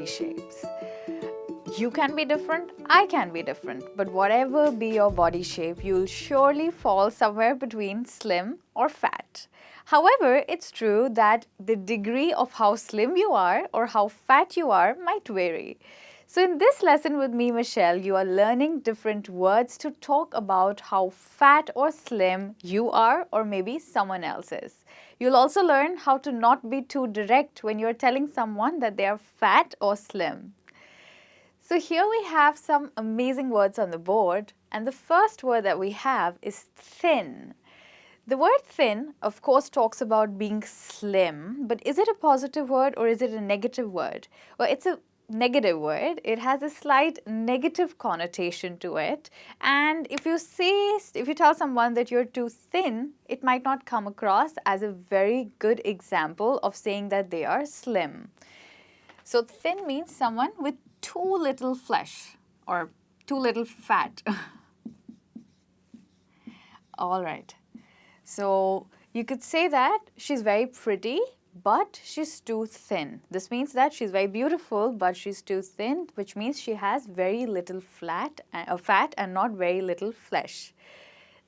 body shapes. You can be different, I can be different, but whatever be your body shape, you'll surely fall somewhere between slim or fat. However, it's true that the degree of how slim you are or how fat you are might vary. So in this lesson with me, Michelle, you are learning different words to talk about how fat or slim you are or maybe someone else is. You'll also learn how to not be too direct when you're telling someone that they are fat or slim. So here we have some amazing words on the board, and the first word that we have is thin. The word thin, of course, talks about being slim, but is it a positive word or is it a negative word? Well, it's a negative word. It has a slight negative connotation to it, and if you tell someone that you're too thin, it might not come across as a very good example of saying that they are slim. So thin means someone with too little flesh or too little fat. All right. So you could say that she's very pretty, but she's too thin. This means that she's very beautiful, but she's too thin, which means she has very little fat and not very little flesh.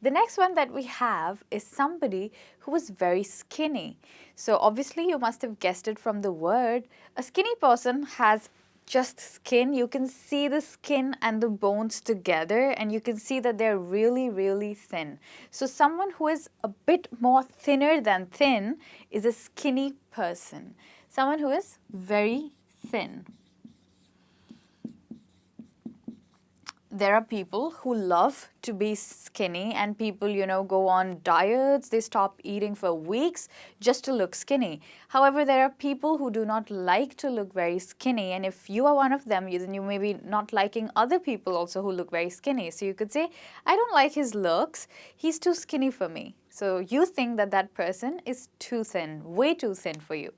The next one that we have is somebody who is very skinny. So obviously you must have guessed it from the word. A skinny person has just skin. You can see the skin and the bones together, and you can see that they're really, really thin. So someone who is a bit more thinner than thin is a skinny person. Someone who is very thin. There are people who love to be skinny, and people, go on diets. They stop eating for weeks just to look skinny. However, there are people who do not like to look very skinny, and if you are one of them, then you may be not liking other people also who look very skinny. So you could say, I don't like his looks. He's too skinny for me. So you think that that person is too thin, way too thin for you.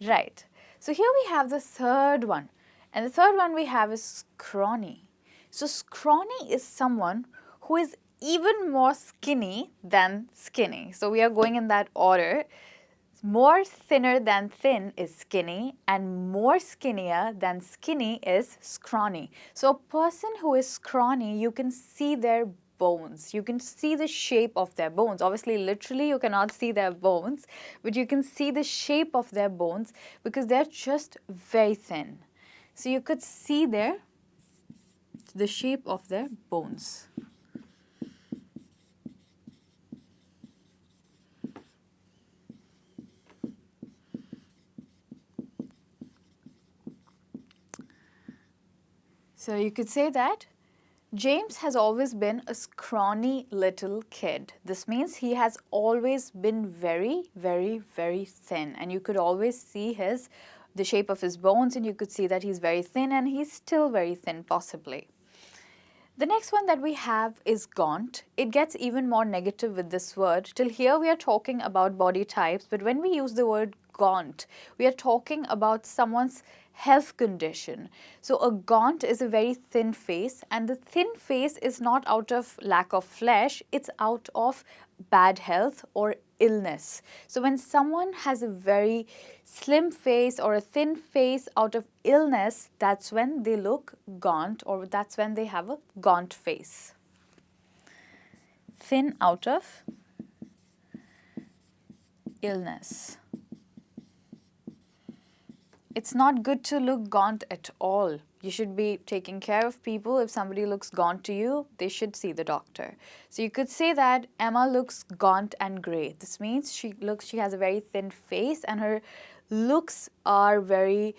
Right. So here we have the third one. And the third one we have is scrawny. So scrawny is someone who is even more skinny than skinny. So we are going in that order. More thinner than thin is skinny, and more skinnier than skinny is scrawny. So a person who is scrawny, you can see their bones. You can see the shape of their bones. Obviously, literally, you cannot see their bones, but you can see the shape of their bones because they're just very thin. So you could see the shape of their bones. So you could say that James has always been a scrawny little kid. This means he has always been very, very, very thin, and you could always see the shape of his bones, and you could see that he's very thin, and he's still very thin possibly. The next one that we have is gaunt. It gets even more negative with this word. Till here we are talking about body types, but when we use the word gaunt, we are talking about someone's health condition. So a gaunt is a very thin face, and the thin face is not out of lack of flesh, it's out of bad health or illness. So when someone has a very slim face or a thin face out of illness, that's when they look gaunt, or that's when they have a gaunt face. Thin out of illness. It's not good to look gaunt at all. You should be taking care of people. If somebody looks gaunt to you, they should see the doctor. So you could say that Emma looks gaunt and grey. This means she has a very thin face and her looks are very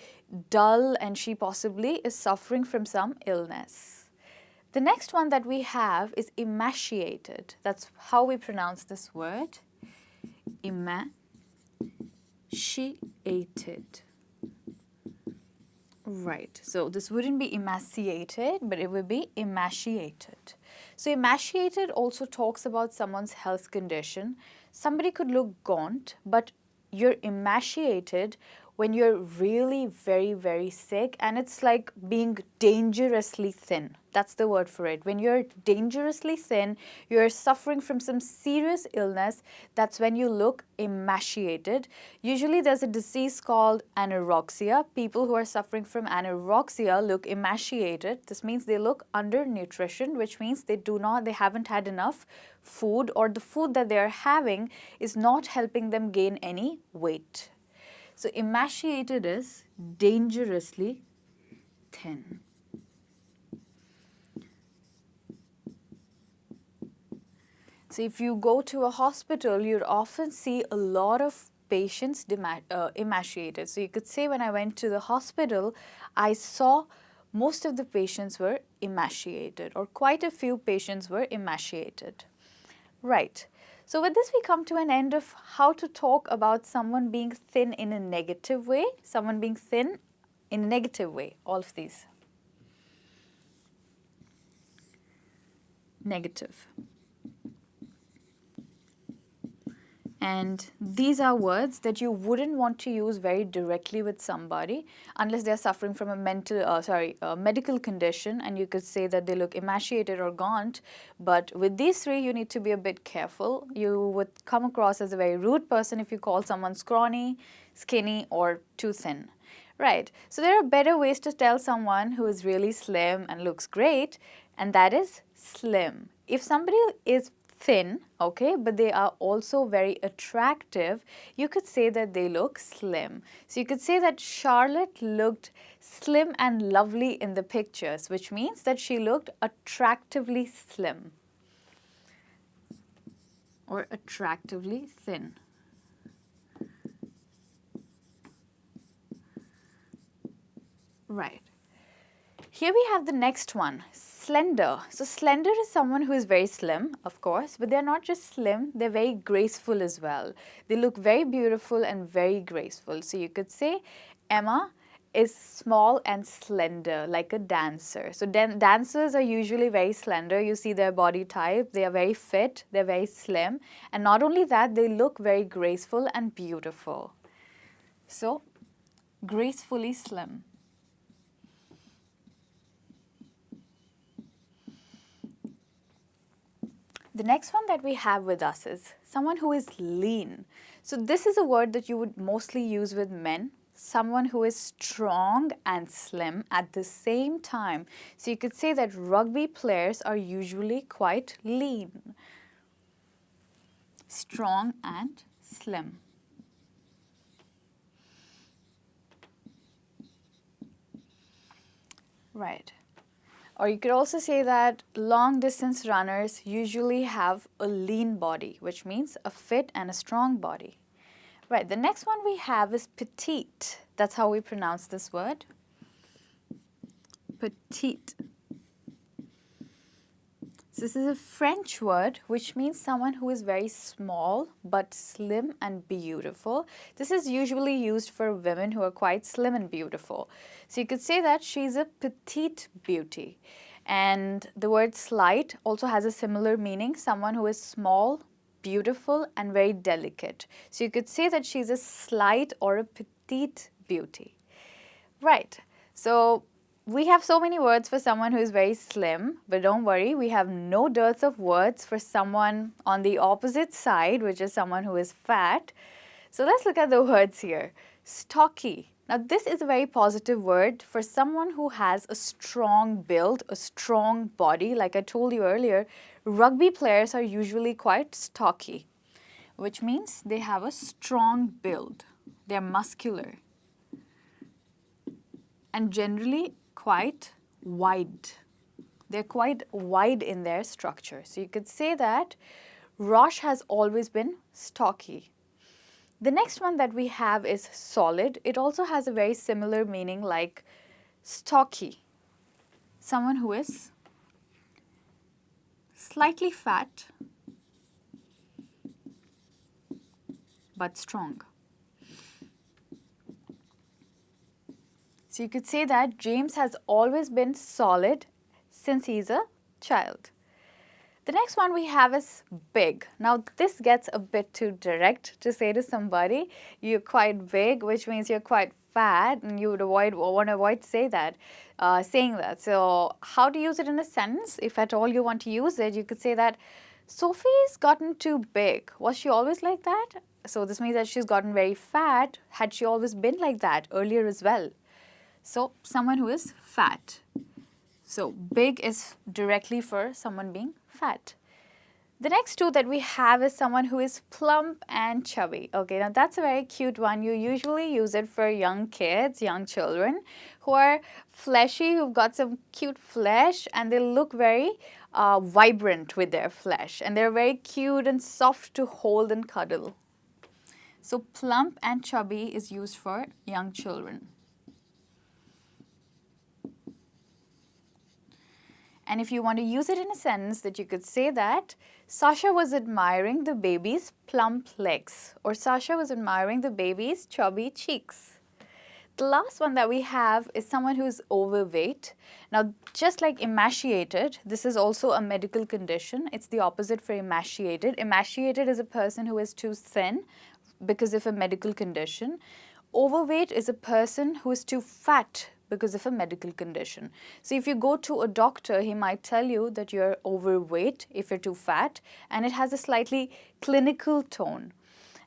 dull, and she possibly is suffering from some illness. The next one that we have is emaciated. That's how we pronounce this word. Emaciated. Right, so this wouldn't be emaciated, but it would be emaciated. So emaciated also talks about someone's health condition. Somebody could look gaunt, but you're emaciated when you're really very sick, and it's like being dangerously thin. That's the word for it. When you're dangerously thin, you're suffering from some serious illness, that's when you look emaciated. Usually there's a disease called anorexia. People who are suffering from anorexia look emaciated. This means they look undernutrition, which means they haven't had enough food, or the food that they are having is not helping them gain any weight. So emaciated is dangerously thin. So if you go to a hospital, you'd often see a lot of patients emaciated. So you could say when I went to the hospital, I saw most of the patients were emaciated, or quite a few patients were emaciated. Right. So with this we come to an end of how to talk about someone being thin in a negative way, someone being thin in a negative way, all of these. Negative. And these are words that you wouldn't want to use very directly with somebody unless they're suffering from a medical condition, and you could say that they look emaciated or gaunt. But with these three, you need to be a bit careful. You would come across as a very rude person if you call someone scrawny, skinny, or too thin. Right. So there are better ways to tell someone who is really slim and looks great, and that is slim. If somebody is thin, okay, but they are also very attractive, you could say that they look slim. So you could say that Charlotte looked slim and lovely in the pictures, which means that she looked attractively slim or attractively thin. Right. Here we have the next one, slender. So slender is someone who is very slim, of course, but they're not just slim, they're very graceful as well. They look very beautiful and very graceful. So you could say Emma is small and slender, like a dancer. So dancers are usually very slender. You see their body type, they are very fit, they're very slim. And not only that, they look very graceful and beautiful. So gracefully slim. The next one that we have with us is someone who is lean. So this is a word that you would mostly use with men, someone who is strong and slim at the same time. So you could say that rugby players are usually quite lean. Strong and slim. Right. Or you could also say that long distance runners usually have a lean body, which means a fit and a strong body. Right, the next one we have is petite. That's how we pronounce this word. Petite. So this is a French word which means someone who is very small but slim and beautiful. This is usually used for women who are quite slim and beautiful. So you could say that she's a petite beauty. And the word slight also has a similar meaning, someone who is small, beautiful and very delicate. So you could say that she's a slight or a petite beauty. Right. So we have so many words for someone who is very slim, but don't worry, we have no dearth of words for someone on the opposite side, which is someone who is fat. So let's look at the words here. Stocky. Now this is a very positive word for someone who has a strong build, a strong body. Like I told you earlier, rugby players are usually quite stocky, which means they have a strong build. They're muscular and generally quite wide. They're quite wide in their structure. So you could say that Rosh has always been stocky. The next one that we have is solid. It also has a very similar meaning like stocky. Someone who is slightly fat but strong. So you could say that James has always been solid since he's a child. The next one we have is big. Now this gets a bit too direct to say to somebody, you're quite big, which means you're quite fat, and you would want to avoid saying that. So how to use it in a sentence? If at all you want to use it, you could say that Sophie's gotten too big. Was she always like that? So this means that she's gotten very fat. Had she always been like that earlier as well? So someone who is fat. So big is directly for someone being fat. The next two that we have is someone who is plump and chubby. Okay, now that's a very cute one. You usually use it for young kids, young children who are fleshy, who've got some cute flesh, and they look very vibrant with their flesh. And they're very cute and soft to hold and cuddle. So plump and chubby is used for young children. And if you want to use it in a sentence, that you could say that Sasha was admiring the baby's plump legs, or Sasha was admiring the baby's chubby cheeks. The last one that we have is someone who is overweight. Now, just like emaciated, this is also a medical condition. It's the opposite for emaciated. Emaciated is a person who is too thin because of a medical condition. Overweight is a person who is too fat because of a medical condition. So if you go to a doctor, he might tell you that you're overweight if you're too fat, and it has a slightly clinical tone.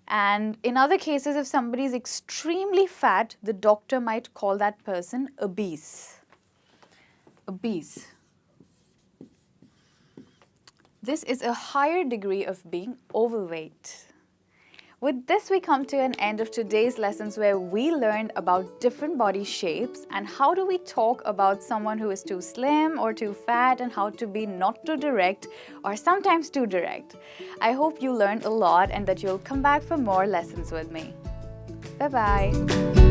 And in other cases, if somebody is extremely fat, the doctor might call that person obese. Obese. This is a higher degree of being overweight. With this, we come to an end of today's lessons where we learned about different body shapes and how do we talk about someone who is too slim or too fat, and how to be not too direct or sometimes too direct. I hope you learned a lot and that you'll come back for more lessons with me. Bye-bye.